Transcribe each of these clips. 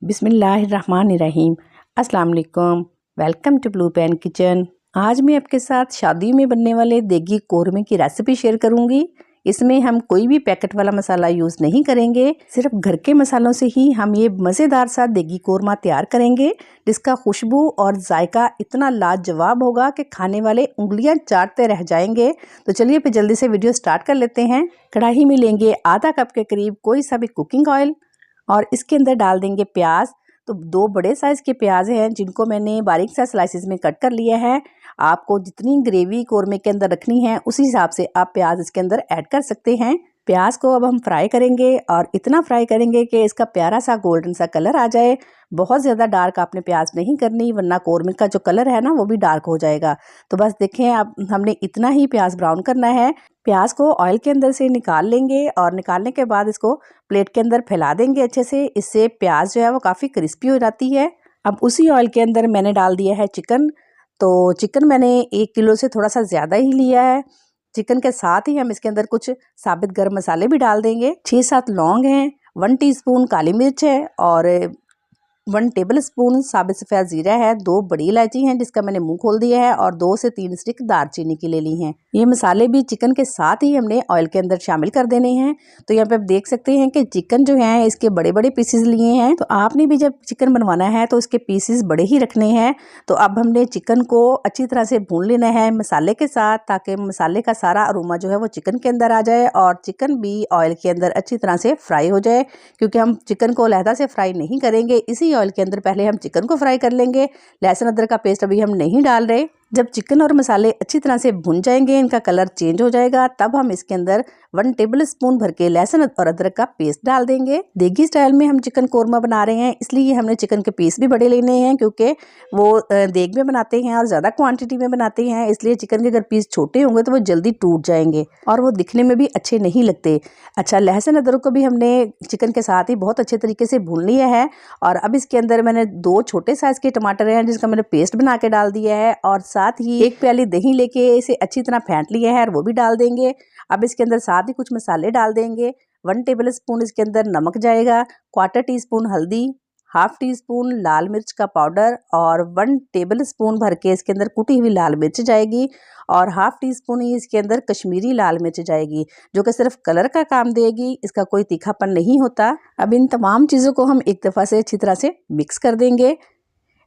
बिस्मिल्लाहिर्रहमानिर्रहीम। अस्सलाम वालेकुम। Welcome to Blue Pen Kitchen. आज मैं आपके साथ शादी में बनने वाले देगी कोरमे की रेसिपी शेयर करूंगी। इसमें हम कोई भी पैकेट वाला मसाला यूज़ नहीं करेंगे, सिर्फ घर के मसालों से ही हम ये मज़ेदार सा देगी कोरमा तैयार करेंगे, जिसका खुशबू और जायका इतना लाजवाब होगा कि खाने वाले उंगलियां चाटते रह जाएंगे। तो चलिए फिर जल्दी से वीडियो स्टार्ट कर लेते हैं। कढ़ाई में लेंगे आधा कप के करीब कोई सा भी कुकिंग ऑयल और इसके अंदर डाल देंगे प्याज। तो 2 बड़े साइज़ के प्याज हैं जिनको मैंने बारीक सा स्लाइसिस में कट कर लिया है। आपको जितनी ग्रेवी कोरमे के अंदर रखनी है उसी हिसाब से आप प्याज इसके अंदर ऐड कर सकते हैं। प्याज को अब हम फ्राई करेंगे और इतना फ्राई करेंगे कि इसका प्यारा सा गोल्डन सा कलर आ जाए। बहुत ज़्यादा डार्क आपने प्याज नहीं करनी, वरना कोरमे का जो कलर है ना वो भी डार्क हो जाएगा। तो बस देखें, अब हमने इतना ही प्याज ब्राउन करना है। प्याज को ऑयल के अंदर से निकाल लेंगे और निकालने के बाद इसको प्लेट के अंदर फैला देंगे अच्छे से। इससे प्याज जो है वो काफ़ी क्रिस्पी हो जाती है। अब उसी ऑयल के अंदर मैंने डाल दिया है चिकन। तो चिकन मैंने 1 किलो से थोड़ा सा ज़्यादा ही लिया है। चिकन के साथ ही हम इसके अंदर कुछ साबित गरम मसाले भी डाल देंगे। 6-7 लौंग हैं, 1 टीस्पून काली मिर्च है और 1 टेबल स्पून साबित सफ़ेद ज़ीरा है, 2 बड़ी इलायची हैं जिसका मैंने मुंह खोल दिया है और 2 से 3 स्टिक दालचीनी की ले ली हैं। ये मसाले भी चिकन के साथ ही हमने ऑयल के अंदर शामिल कर देने हैं। तो यहाँ पे आप देख सकते हैं कि चिकन जो है इसके बड़े बड़े पीसेस लिए हैं। तो आपने भी जब चिकन बनवाना है तो इसके पीसेस बड़े ही रखने हैं। तो अब हमने चिकन को अच्छी तरह से भून लेना है मसाले के साथ, ताकि मसाले का सारा अरोमा जो है वो चिकन के अंदर आ जाए और चिकन भी ऑयल के अंदर अच्छी तरह से फ्राई हो जाए। क्योंकि हम चिकन को अलहदा से फ्राई नहीं करेंगे, इसी ऑयल के अंदर पहले हम चिकन को फ्राई कर लेंगे। लहसुन अदरक का पेस्ट अभी हम नहीं डाल रहे। जब चिकन और मसाले अच्छी तरह से भुन जाएंगे, इनका कलर चेंज हो जाएगा, तब हम इसके अंदर 1 टेबल स्पून भर के लहसुन और अदरक का पेस्ट डाल देंगे। देगी स्टाइल में हम चिकन कोरमा बना रहे हैं, इसलिए हमने चिकन के पीस भी बड़े लेने हैं, क्योंकि वो देग में बनाते हैं और ज़्यादा क्वांटिटी में बनाते हैं। इसलिए चिकन के अगर पीस छोटे होंगे तो वो जल्दी टूट जाएंगे और वो दिखने में भी अच्छे नहीं लगते। अच्छा, लहसुन अदरक को भी हमने चिकन के साथ ही बहुत अच्छे तरीके से भून लिया है। और अब इसके अंदर मैंने 2 छोटे साइज़ के टमाटर हैं जिसका मैंने पेस्ट बना के डाल दिया है और साथ ही 1 प्याली दही लेके इसे अच्छी तरह फेंट लिया है और वो भी डाल देंगे। अब इसके अंदर साथ ही कुछ मसाले डाल देंगे। 1 टेबल स्पून इसके अंदर नमक जाएगा, 1/4 टीस्पून हल्दी, 1/2 टीस्पून लाल मिर्च का पाउडर और 1 टेबल स्पून भर के इसके अंदर कुटी हुई लाल मिर्च जाएगी और 1/2 टीस्पून ही इसके अंदर कश्मीरी लाल मिर्च जाएगी, जो कि सिर्फ कलर का काम देगी, इसका कोई तीखापन नहीं होता। अब इन तमाम चीज़ों को हम एक दफ़ा से अच्छी तरह से मिक्स कर देंगे।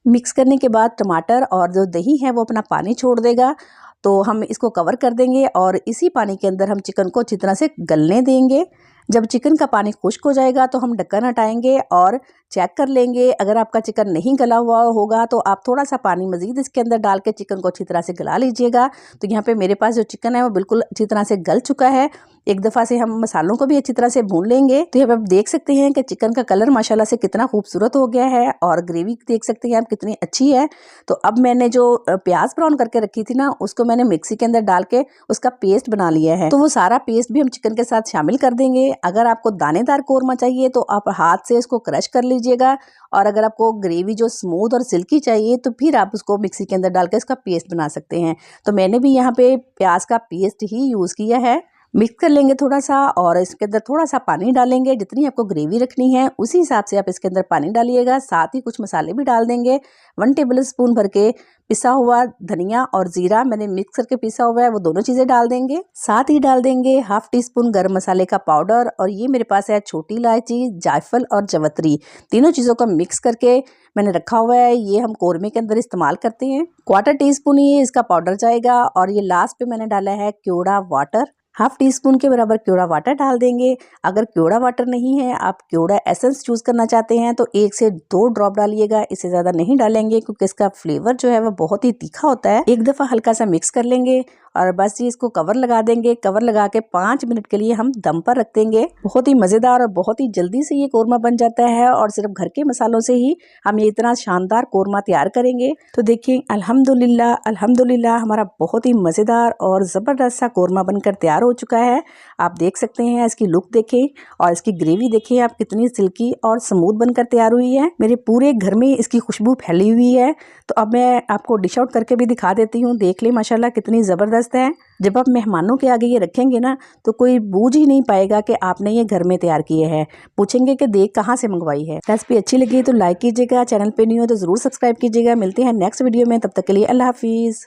मिक्स करने के बाद टमाटर और जो दही है वो अपना पानी छोड़ देगा। तो हम इसको कवर कर देंगे और इसी पानी के अंदर हम चिकन को अच्छी तरह से गलने देंगे। जब चिकन का पानी खुश्क हो जाएगा तो हम ढक्कन हटाएंगे और चेक कर लेंगे। अगर आपका चिकन नहीं गला हुआ होगा तो आप थोड़ा सा पानी मज़ीद इसके अंदर डाल के चिकन को अच्छी तरह से गला लीजिएगा। तो यहाँ पे मेरे पास जो चिकन है वो बिल्कुल अच्छी तरह से गल चुका है। एक दफ़ा से हम मसालों को भी अच्छी तरह से भून लेंगे। तो यहाँ पे आप देख सकते हैं कि चिकन का कलर माशाल्लाह से कितना खूबसूरत हो गया है और ग्रेवी देख सकते हैं आप कितनी अच्छी है। तो अब मैंने जो प्याज ब्राउन करके रखी थी ना, उसको मैंने मिक्सी के अंदर डाल के उसका पेस्ट बना लिया है। तो वो सारा पेस्ट भी हम चिकन के साथ शामिल कर देंगे। अगर आपको दानेदार कोरमा चाहिए तो आप हाथ से इसको क्रश कर लीजिएगा, और अगर आपको ग्रेवी जो स्मूथ और सिल्की चाहिए तो फिर आप उसको मिक्सी के अंदर डाल के इसका पेस्ट बना सकते हैं। तो मैंने भी यहाँ पे प्याज का पेस्ट ही यूज़ किया है। मिक्स कर लेंगे थोड़ा सा और इसके अंदर थोड़ा सा पानी डालेंगे। जितनी आपको ग्रेवी रखनी है उसी हिसाब से आप इसके अंदर पानी डालिएगा। साथ ही कुछ मसाले भी डाल देंगे। 1 टेबल स्पून भर के पिसा हुआ धनिया और जीरा मैंने मिक्स करके पिसा हुआ है, वो दोनों चीज़ें डाल देंगे। साथ ही डाल देंगे 1/2 टीस्पून गरम मसाले का पाउडर, और ये मेरे पास है छोटी इलायची, जायफल और जवत्री। तीनों चीज़ों को मिक्स करके मैंने रखा हुआ है। ये हम कोरमे के अंदर इस्तेमाल करते हैं। 1/4 टीस्पून ये इसका पाउडर जाएगा और ये लास्ट पे मैंने डाला है केवड़ा वाटर। 1/2 टीस्पून के बराबर केवड़ा वाटर डाल देंगे। अगर केवड़ा वाटर नहीं है, आप केवड़ा एसेंस चूज़ करना चाहते हैं तो 1 से 2 ड्रॉप डालिएगा, इससे ज़्यादा नहीं डालेंगे क्योंकि इसका फ्लेवर जो है वो बहुत ही तीखा होता है। एक दफ़ा हल्का सा मिक्स कर लेंगे और बस ये इसको कवर लगा देंगे। कवर लगा के 5 मिनट के लिए हम दम पर रख देंगे। बहुत ही मज़ेदार और बहुत ही जल्दी से ये कोरमा बन जाता है और सिर्फ घर के मसालों से ही हम ये इतना शानदार कोरमा तैयार करेंगे। तो देखिए, अल्हम्दुलिल्लाह अल्हम्दुलिल्लाह हमारा बहुत ही मज़ेदार और ज़बरदस्त सा कोरमा बनकर तैयार हो चुका है। आप देख सकते हैं, इसकी लुक देखें और इसकी ग्रेवी देखें आप कितनी सिल्की और स्मूथ बनकर तैयार हुई है। मेरे पूरे घर में इसकी खुशबू फैली हुई है। तो अब मैं आपको डिश आउट करके भी दिखा देती हूँ। देख लें माशाल्लाह कितनी ज़बरदस्त ज़बरदस्त है। जब आप मेहमानों के आगे ये रखेंगे ना तो कोई बूझ ही नहीं पाएगा कि आपने ये घर में तैयार किए हैं। पूछेंगे कि देख कहाँ से मंगवाई है। रेसिपी अच्छी लगी तो लाइक कीजिएगा, चैनल पे नहीं हो तो ज़रूर सब्सक्राइब कीजिएगा। मिलते हैं नेक्स्ट वीडियो में, तब तक के लिए अल्लाह हाफिज़।